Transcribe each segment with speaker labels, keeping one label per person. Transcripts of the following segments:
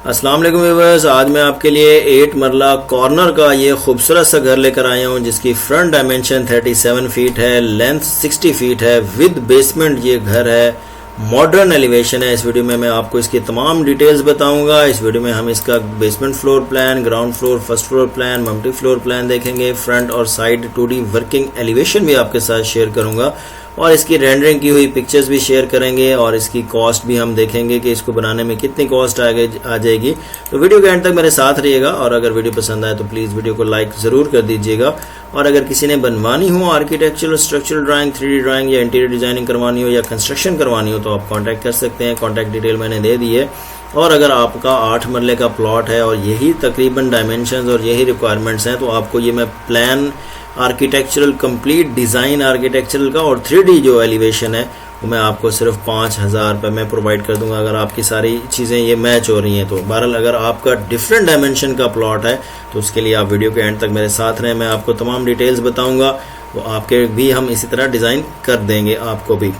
Speaker 1: अस्सलाम वालेकुम व्यूअर्स, आज मैं आपके लिए 8 मरला कॉर्नर का ये खूबसूरत सा घर लेकर आया हूँ जिसकी फ्रंट डायमेंशन 37 फीट है, लेंथ 60 फीट है, विद बेसमेंट ये घर है, मॉडर्न एलिवेशन है। इस वीडियो में मैं आपको इसकी तमाम डिटेल्स बताऊंगा। इस वीडियो में हम इसका basement floor plan, ground floor, first floor plan, multi floor plan देखेंगे। फ्रंट और साइड 2D वर्किंग एलिवेशन भी आपके साथ शेयर करूंगा और इसकी रेंडरिंग की हुई पिक्चर्स भी शेयर करेंगे और इसकी कॉस्ट भी हम देखेंगे कि इसको बनाने में कितनी कॉस्ट आ जाएगी। तो वीडियो के एंड तक मेरे साथ रहिएगा और अगर वीडियो पसंद आए तो प्लीज़ वीडियो को लाइक ज़रूर कर दीजिएगा। और अगर किसी ने बनवानी हो architectural, structural drawing, 3D drawing या इंटीरियर डिजाइनिंग करवानी हो या कंस्ट्रक्शन करवानी हो तो आप कॉन्टैक्ट कर सकते हैं। कॉन्टैक्ट डिटेल मैंने दे दी है। और अगर आपका 8 मरले का प्लॉट है और यही तकरीबन डायमेंशंस और यही रिक्वायरमेंट्स हैं तो आपको ये मैं plan architectural, complete design architectural का और 3D जो एलिवेशन है वो मैं आपको सिर्फ 5,000 रुपये में प्रोवाइड कर दूंगा अगर आपकी सारी चीज़ें ये मैच हो रही हैं तो। बहरहाल अगर आपका डिफरेंट डायमेंशन का प्लॉट है तो उसके लिए आप वीडियो के एंड तक मेरे साथ रहें। मैं आपको तमाम डिटेल्स बताऊंगा, वो आपके भी हम इसी तरह डिज़ाइन कर देंगे आपको भी।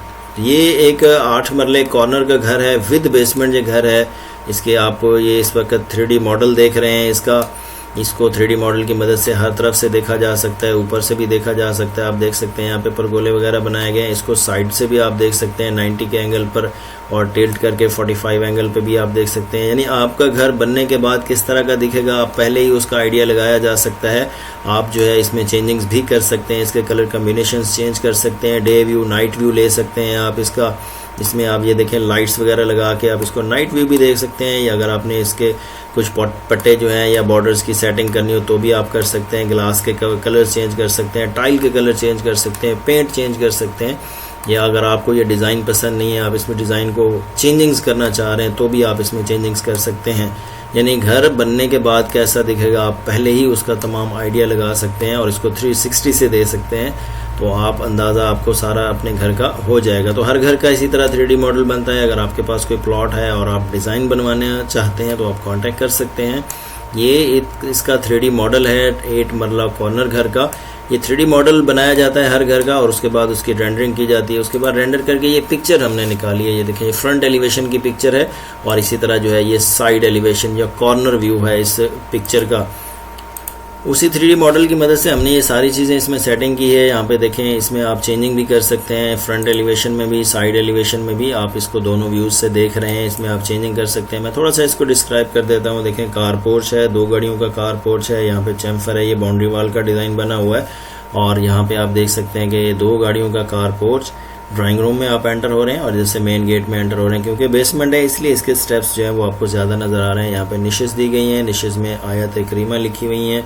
Speaker 1: ये एक 8 मरले कॉर्नर का घर है, विद बेसमेंट ये घर है। इसके आप ये इस वक्त 3D मॉडल देख रहे हैं। इसको 3D मॉडल की मदद से हर तरफ से देखा जा सकता है, ऊपर से भी देखा जा सकता है। आप देख सकते हैं यहाँ पे परगोले वगैरह बनाए गए हैं। इसको साइड से भी आप देख सकते हैं 90 के एंगल पर और टिल्ट करके 45 एंगल पे भी आप देख सकते हैं। यानी आपका घर बनने के बाद किस तरह का दिखेगा आप पहले ही उसका आइडिया लगाया जा सकता है। आप जो है इसमें चेंजिंग्स भी कर सकते हैं, इसके कलर कम्बिनेशंस चेंज कर सकते हैं, डे व्यू, नाइट व्यू ले सकते हैं आप इसका। इसमें आप ये देखें लाइट्स वगैरह लगा के आप इसको नाइट व्यू भी देख सकते हैं, या अगर आपने इसके कुछ पट्टे जो हैं या बॉर्डर्स की सेटिंग करनी हो तो भी आप कर सकते हैं। ग्लास के कलर चेंज कर सकते हैं, टाइल के कलर चेंज कर सकते हैं, पेंट चेंज कर सकते हैं। या अगर आपको ये डिज़ाइन पसंद नहीं है, आप इसमें डिज़ाइन को चेंजिंग्स करना चाह रहे हैं तो भी आप इसमें चेंजिंग्स कर सकते हैं। यानी घर बनने के बाद कैसा दिखेगा आप पहले ही उसका तमाम आइडिया लगा सकते हैं और इसको 360 से दे सकते हैं तो आप अंदाज़ा आपको सारा अपने घर का हो जाएगा। तो हर घर का इसी तरह 3D मॉडल बनता है। अगर आपके पास कोई प्लॉट है और आप डिज़ाइन बनवाना चाहते हैं तो आप कांटेक्ट कर सकते हैं। ये इसका 3D मॉडल है 8 मरला कॉर्नर घर का। ये 3D मॉडल बनाया जाता है हर घर का और उसके बाद उसकी रेंडरिंग की जाती है। उसके बाद रेंडर करके ये पिक्चर हमने निकाली है। ये देखिए ये फ्रंट एलिवेशन की पिक्चर है और इसी तरह जो है ये साइड एलिवेशन या कॉर्नर व्यू है इस पिक्चर का। उसी 3D मॉडल की मदद से हमने ये सारी चीज़ें इसमें सेटिंग की है। यहाँ पे देखें इसमें आप चेंजिंग भी कर सकते हैं, फ्रंट एलिवेशन में भी, साइड एलिवेशन में भी। आप इसको दोनों व्यूज़ से देख रहे हैं, इसमें आप चेंजिंग कर सकते हैं। मैं थोड़ा सा इसको डिस्क्राइब कर देता हूँ। देखें कार पोर्च है, 2 गाड़ियों का कार पोर्च है। यहाँ पे चैम्फर है, ये बाउंड्री वॉल का डिज़ाइन बना हुआ है। और यहाँ पे आप देख सकते हैं कि ये 2 गाड़ियों का कार पोर्च। ड्राइंग रूम में आप एंटर हो रहे हैं और जैसे मेन गेट में एंटर हो रहे हैं, क्योंकि बेसमेंट है इसलिए इसके स्टेप्स जो है वो आपको ज़्यादा नज़र आ रहे हैं। यहाँ पे निशेस दी गई हैं, निशेस में आयत करीमा लिखी हुई हैं।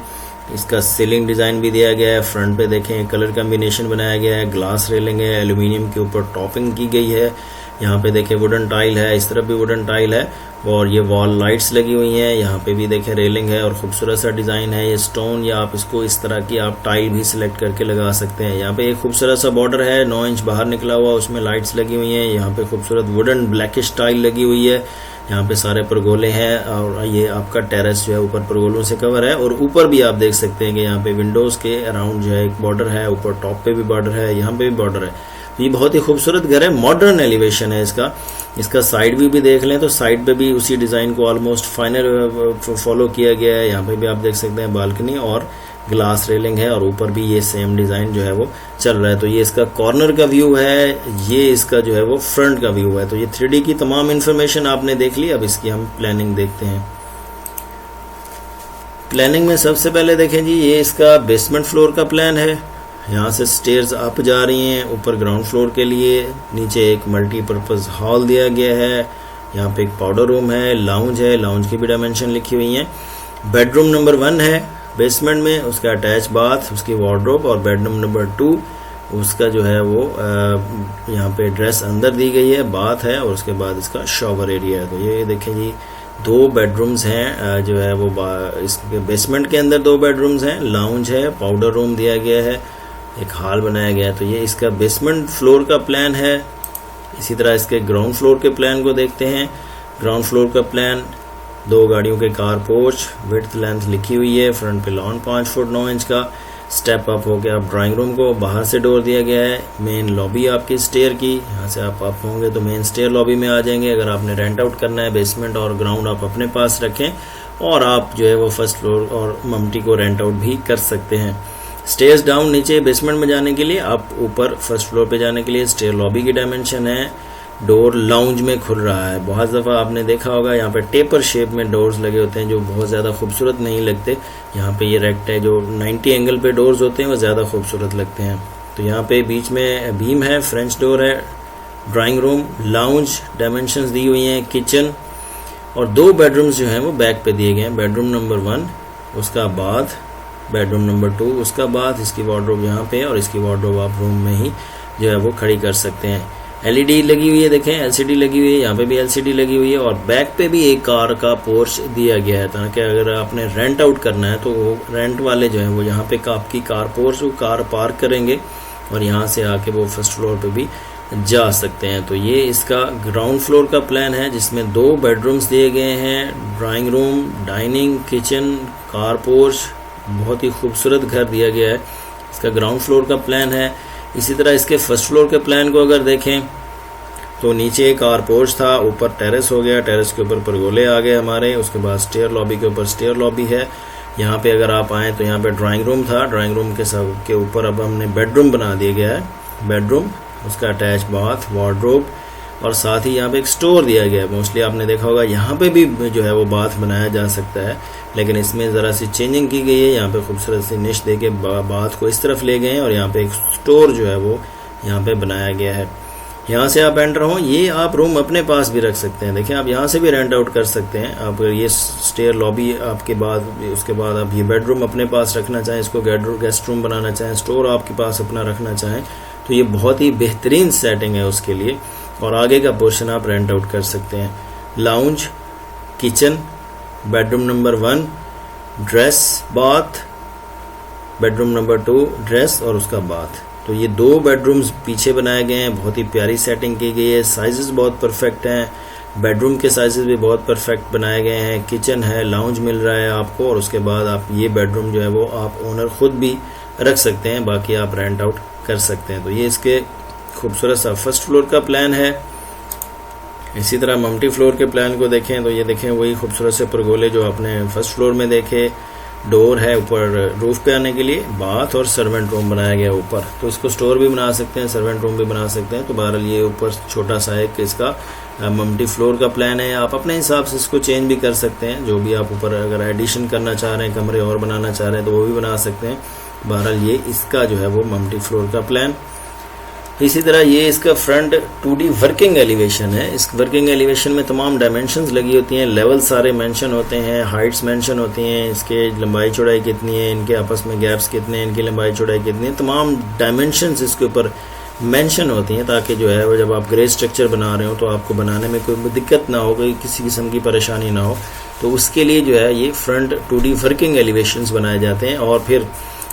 Speaker 1: इसका सीलिंग डिज़ाइन भी दिया गया है। फ्रंट पे देखें कलर कम्बिनेशन बनाया गया है, ग्लास रेलिंग है, एल्यूमिनियम के ऊपर टॉपिंग की गई है। यहाँ पे देखें वुडन टाइल है, इस तरफ भी वुडन टाइल है और ये वॉल लाइट्स लगी हुई हैं। यहाँ पे भी देखें रेलिंग है और खूबसूरत सा डिज़ाइन है। ये स्टोन या आप इसको इस तरह की आप टाइल भी सिलेक्ट करके लगा सकते हैं। यहाँ पे एक खूबसूरत सा बॉर्डर है 9 इंच बाहर निकला हुआ, उसमें लाइट्स लगी हुई हैं। यहाँ पे खूबसूरत वुडन ब्लैकिश टाइल लगी हुई है। यहाँ पे सारे परगोले हैं और ये आपका टेरेस जो है ऊपर परगोलों से कवर है। और ऊपर भी आप देख सकते हैं कि यहाँ पे विंडोज़ के अराउंड जो है एक बॉर्डर है, ऊपर टॉप पे भी बॉर्डर है, यहाँ पे भी बॉर्डर है। तो ये बहुत ही खूबसूरत घर है, मॉडर्न एलिवेशन है इसका साइड व्यू भी देख लें तो साइड पे भी उसी डिज़ाइन को ऑलमोस्ट फाइनल फॉलो किया गया है। यहाँ पे भी आप देख सकते हैं बालकनी और ग्लास रेलिंग है और ऊपर भी ये सेम डिज़ाइन जो है वो चल रहा है। तो ये इसका कॉर्नर का व्यू है, ये इसका जो है वो फ्रंट का व्यू है। तो ये 3D की तमाम इन्फॉर्मेशन आपने देख ली। अब इसकी हम प्लानिंग देखते हैं। प्लानिंग में सबसे पहले देखें जी, ये इसका बेसमेंट फ्लोर का प्लान है। यहाँ से स्टेयर्स अप जा रही हैं ऊपर ग्राउंड फ्लोर के लिए। नीचे एक मल्टीपर्पज़ हॉल दिया गया है। यहाँ पे एक पाउडर रूम है, लाउंज है, लाउंज की भी डायमेंशन लिखी हुई हैं। बेडरूम नंबर 1 है बेसमेंट में, उसका अटैच बाथ, उसकी वार्डरोब। और बेडरूम नंबर 2 उसका जो है वो यहाँ पे ड्रेस अंदर दी गई है, बाथ है और उसके बाद इसका शॉवर एरिया है। तो ये देखें जी 2 बेडरूम्स हैं जो है वो इसके बेसमेंट के अंदर 2 बेडरूम्स हैं, लाउंज है, पाउडर रूम दिया गया है, एक हॉल बनाया गया है। तो ये इसका बेसमेंट फ्लोर का प्लान है। इसी तरह इसके ग्राउंड फ्लोर के प्लान को देखते हैं। ग्राउंड फ्लोर का प्लान 2 गाड़ियों के कार पोर्च, विड्थ लेंथ लिखी हुई है, फ्रंट पे लॉन 5 फुट 9 इंच का। स्टेप अप हो गया ड्राइंग रूम को, बाहर से डोर दिया गया है। मेन लॉबी आपकी स्टेयर की, यहाँ से आप अप होंगे तो मेन स्टेयर लॉबी में आ जाएंगे। अगर आपने रेंट आउट करना है बेसमेंट और ग्राउंड आप अपने पास रखें और आप जो है वो फर्स्ट फ्लोर और मम्टी को रेंट आउट भी कर सकते हैं। स्टेयर्स डाउन नीचे बेसमेंट में जाने के लिए, आप ऊपर फर्स्ट फ्लोर पे जाने के लिए स्टेयर लॉबी की डायमेंशन है। डोर लाउंज में खुल रहा है। बहुत दफ़ा आपने देखा होगा यहाँ पे टेपर शेप में डोर्स लगे होते हैं जो बहुत ज़्यादा खूबसूरत नहीं लगते। यहाँ पे ये रेक्ट है, जो 90 एंगल पे डोर्स होते हैं वो ज़्यादा खूबसूरत लगते हैं। तो यहाँ पे बीच में बीम है, फ्रेंच डोर है, ड्राइंग रूम, लाउंज डायमेंशंस दी हुई हैं, किचन और 2 बेडरूम्स जो हैं वो बैक पे दिए गए हैं। बेडरूम नंबर 1, उसका बाद बेडरूम नंबर 2, उसका बाद इसकी वार्डरोब यहाँ पे और इसकी वार्डरोब आप रूम में ही जो है वो खड़ी कर सकते हैं। एलईडी लगी हुई है, देखें एलसीडी लगी हुई है, यहाँ पे भी एलसीडी लगी हुई है और बैक पे भी एक कार का पोर्च दिया गया है ताकि अगर आपने रेंट आउट करना है तो वो रेंट वाले जो है वो यहाँ पे आपकी कार पोर्च वो कार पार्क करेंगे और यहाँ से आके वो फर्स्ट फ्लोर पे भी जा सकते हैं। तो ये इसका ग्राउंड फ्लोर का प्लान है जिसमें 2 बेडरूम्स दिए गए हैं, drawing room, dining, kitchen, car porch, बहुत ही खूबसूरत घर दिया गया है। इसका ग्राउंड फ्लोर का प्लान है। इसी तरह इसके फर्स्ट फ्लोर के प्लान को अगर देखें तो नीचे कार पोर्च था, ऊपर टेरेस हो गया, टेरेस के ऊपर परगोले आ गए हमारे, उसके बाद स्टेयर लॉबी के ऊपर स्टेयर लॉबी है। यहाँ पे अगर आप आएँ तो यहाँ पे ड्राइंग रूम था, ड्राइंग रूम के ऊपर अब हमने बेडरूम बना दिया गया है। बेडरूम, उसका अटैच बाथ, वार्डरोब और साथ ही यहाँ पे एक स्टोर दिया गया है। मोस्टली आपने देखा होगा यहाँ पे भी जो है वो बाथ बनाया जा सकता है, लेकिन इसमें ज़रा सी चेंजिंग की गई है। यहाँ पे खूबसूरत सी निश दे के बाथ को इस तरफ ले गए हैं और यहाँ पे एक स्टोर जो है वो यहाँ पे बनाया गया है। यहाँ से आप एंटर हो, ये आप रूम अपने पास भी रख सकते हैं। देखिए आप यहाँ से भी रेंट आउट कर सकते हैं। आप ये स्टेयर लॉबी आपके बाद, उसके बाद आप ये बेडरूम अपने पास रखना चाहें, इसको गेस्ट रूम बनाना चाहें, स्टोर आपके पास अपना रखना चाहें तो ये बहुत ही बेहतरीन सेटिंग है उसके लिए। और आगे का पोर्शन आप रेंट आउट कर सकते हैं। Lounge, kitchen, bedroom number 1 dress bath, bedroom number 2 dress और उसका बाथ। तो ये 2 बेडरूम्स पीछे बनाए गए हैं, बहुत ही प्यारी सेटिंग की गई है। साइजेस बहुत परफेक्ट हैं, बेडरूम के साइजेस भी बहुत परफेक्ट बनाए गए हैं। किचन है, लाउंज मिल रहा है आपको और उसके बाद आप ये बेडरूम जो है वो आप ओनर खुद भी रख सकते हैं, बाकी आप रेंट आउट कर सकते हैं। तो ये इसके खूबसूरत सा फर्स्ट फ्लोर का प्लान है। इसी तरह मल्टी फ्लोर के प्लान को देखें तो ये देखें वही खूबसूरत से परगोले जो आपने फर्स्ट फ्लोर में देखे। डोर है ऊपर रूफ पे आने के लिए, बाथ और सर्वेंट रूम बनाया गया ऊपर, तो इसको स्टोर भी बना सकते हैं, सर्वेंट रूम भी बना सकते हैं। तो बहरहाल ये ऊपर छोटा सा एक इसका मल्टी फ्लोर का प्लान है। आप अपने हिसाब से इसको चेंज भी कर सकते हैं, जो भी आप ऊपर अगर एडिशन करना चाह रहे हैं, कमरे और बनाना चाह रहे हैं तो वो भी बना सकते हैं। बहरहाल ये इसका जो है वो मल्टी फ्लोर का प्लान। इसी तरह ये इसका फ्रंट 2D वर्किंग एलिवेशन है। इस वर्किंग एलिवेशन में तमाम डायमेंशंस लगी होती हैं, लेवल सारे मेंशन होते हैं, हाइट्स मेंशन होती हैं, इसके लंबाई चौड़ाई कितनी है, इनके आपस में गैप्स कितने हैं, इनकी लंबाई चौड़ाई कितनी है, तमाम डायमेंशंस इसके ऊपर मेंशन होती हैं ताकि जो है वो जब आप ग्रे स्ट्रक्चर बना रहे हो तो आपको बनाने में कोई दिक्कत ना हो, कोई किसी किस्म की परेशानी ना हो। तो उसके लिए जो है ये फ्रंट 2D वर्किंग एलिवेशंस बनाए जाते हैं और फिर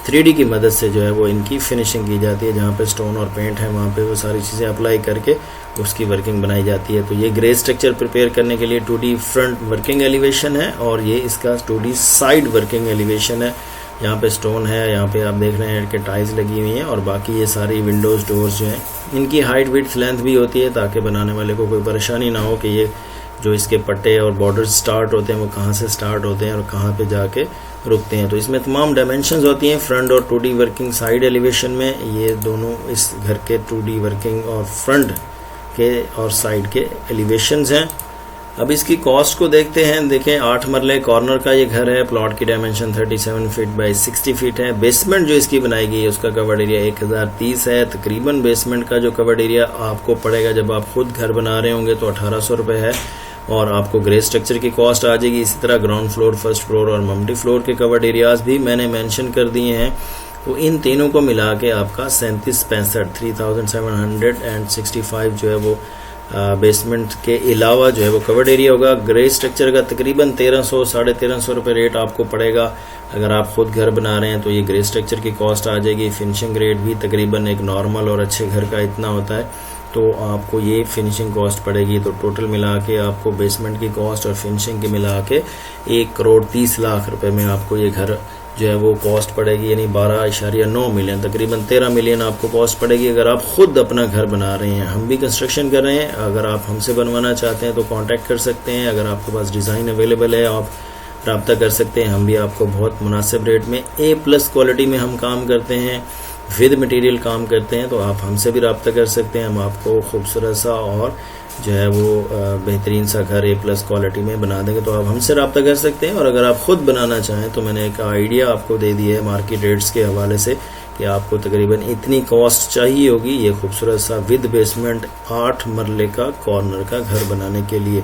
Speaker 1: 3D की मदद से जो है वो इनकी फिनिशिंग की जाती है। जहाँ पे स्टोन और पेंट है वहाँ पे वो सारी चीज़ें अप्लाई करके उसकी वर्किंग बनाई जाती है। तो ये ग्रे स्ट्रक्चर प्रिपेयर करने के लिए 2D फ्रंट वर्किंग एलिवेशन है और ये इसका 2D साइड वर्किंग एलिवेशन है। यहाँ पे स्टोन है, यहाँ पे आप देख रहे हैं कि टाइल्स लगी हुई हैं और बाकी ये सारी विंडोज़ डोर्स जो हैं इनकी हाइट विड्थ लेंथ भी होती है ताकि बनाने वाले को कोई परेशानी ना हो कि ये जो इसके पट्टे और बॉर्डर्स स्टार्ट होते हैं वो कहाँ से स्टार्ट होते हैं और कहाँ पे जाके रुकते हैं। तो इसमें तमाम डायमेंशंस होती हैं फ्रंट और 2D वर्किंग साइड एलिवेशन में। ये दोनों इस घर के 2D वर्किंग और फ्रंट के और साइड के एलिवेशंस हैं। अब इसकी कॉस्ट को देखते हैं। देखें 8 मरले कॉर्नर का ये घर है, प्लॉट की डायमेंशन 37 फीट बाई 60 फीट है। बेसमेंट जो इसकी बनाई गई है उसका कवर्ड एरिया 1030 है। तकरीबन बेसमेंट का जो कवर्ड एरिया आपको पड़ेगा जब आप खुद घर बना रहे होंगे तो 1800 रुपये है और आपको ग्रे स्ट्रक्चर की कॉस्ट आ जाएगी। इसी तरह ग्राउंड फ्लोर, फर्स्ट फ्लोर और मल्टी फ्लोर के कवर्ड एरियाज भी मैंने मेंशन कर दिए हैं। तो इन तीनों को मिला के आपका 3765 जो है वो बेसमेंट के अलावा जो है वो कवर्ड एरिया होगा। ग्रे स्ट्रक्चर का तकरीबन 1300-1350 रुपये रेट आपको पड़ेगा। अगर आप खुद घर बना रहे हैं तो ये ग्रे स्ट्रक्चर की कॉस्ट आ जाएगी। फिनिशिंग रेट भी तकरीबन एक नॉर्मल और अच्छे घर का इतना होता है, तो आपको ये फिनिशिंग कॉस्ट पड़ेगी। तो टोटल मिला के आपको बेसमेंट की कॉस्ट और फिनिशिंग की मिला के 1 करोड़ 30 लाख रुपए में आपको ये घर जो है वो कॉस्ट पड़ेगी, यानी 12.9 मिलियन, तकरीबन 13 मिलियन आपको कॉस्ट पड़ेगी अगर आप खुद अपना घर बना रहे हैं। हम भी कंस्ट्रक्शन कर रहे हैं, अगर आप हमसे बनवाना चाहते हैं तो कांटेक्ट कर सकते हैं। अगर आपके पास डिज़ाइन अवेलेबल है आप रब्ता कर सकते हैं, हम भी आपको बहुत मुनासिब रेट में A+ क्वालिटी में हम काम करते हैं, विद मटेरियल काम करते हैं, तो आप हमसे भी रब्ता कर सकते हैं। हम आपको खूबसूरत सा और जो है वो बेहतरीन सा घर A+ क्वालिटी में बना देंगे, तो आप हमसे रब्ता कर सकते हैं। और अगर आप खुद बनाना चाहें तो मैंने एक आइडिया आपको दे दिया है मार्केट रेट्स के हवाले से कि आपको तकरीबन इतनी कॉस्ट चाहिए होगी ये खूबसूरत सा विद बेसमेंट 8 मरले का कॉर्नर का घर बनाने के लिए।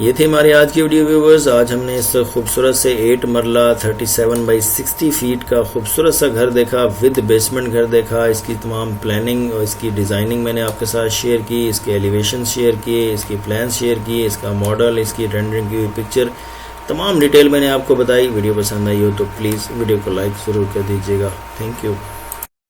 Speaker 1: ये थे हमारे आज की वीडियो व्यूवर्स। आज हमने इस खूबसूरत से 8 मरला 37 बाई 60 फीट का खूबसूरत सा घर देखा, विद बेसमेंट घर देखा। इसकी तमाम प्लानिंग और इसकी डिज़ाइनिंग मैंने आपके साथ शेयर की, इसके एलिवेशन शेयर किए, इसकी प्लान शेयर किए, इसका मॉडल, इसकी रेंडरिंग की हुई पिक्चर, तमाम डिटेल मैंने आपको बताई। वीडियो पसंद आई हो तो प्लीज़ वीडियो को लाइक ज़रूर कर दीजिएगा। Thank you.